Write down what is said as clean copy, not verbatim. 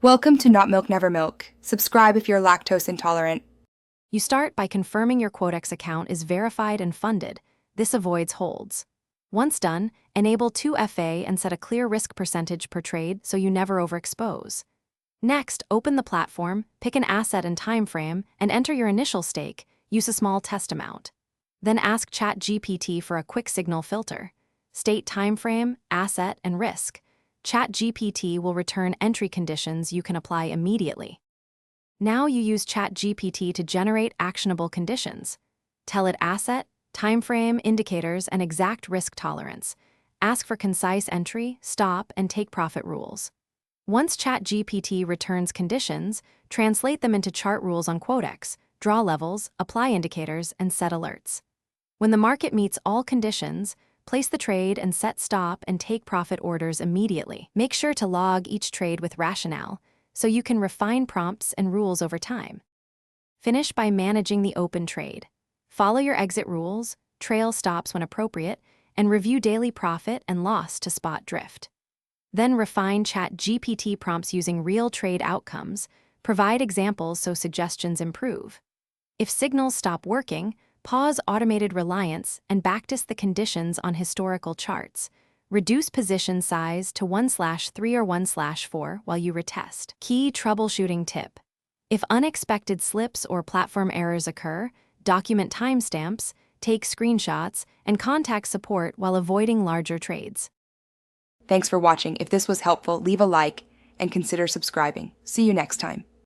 Welcome to Not Milk Never Milk. Subscribe if you're lactose intolerant. You start by confirming your Quotex account is verified and funded. This avoids holds. Once done, enable 2FA and set a clear risk percentage per trade so you never overexpose. Next, open the platform, pick an asset and time frame, and enter your initial stake. Use a small test amount. Then ask Chatgpt for a quick signal filter. State time frame, asset, and risk. Chatgpt will return entry conditions you can apply immediately. Now you use Chatgpt to generate actionable conditions. Tell it asset, time frame, indicators, and exact risk tolerance. Ask for concise entry, stop, and take profit rules. Once Chatgpt returns conditions, translate them into chart rules on Quotex, draw levels, apply indicators, and set alerts. When the market meets all conditions, place the trade and set stop and take profit orders immediately. Make sure to log each trade with rationale so you can refine prompts and rules over time. Finish by managing the open trade. Follow your exit rules, trail stops when appropriate, and review daily profit and loss to spot drift. Then refine Chatgpt prompts using real trade outcomes. Provide examples so suggestions improve. If signals stop working, pause automated reliance and backtest the conditions on historical charts. Reduce position size to 1/3 or 1/4 while you retest. Key troubleshooting tip. If unexpected slips or platform errors occur, document timestamps, take screenshots, and contact support while avoiding larger trades. Thanks for watching. If this was helpful, leave a like and consider subscribing. See you next time.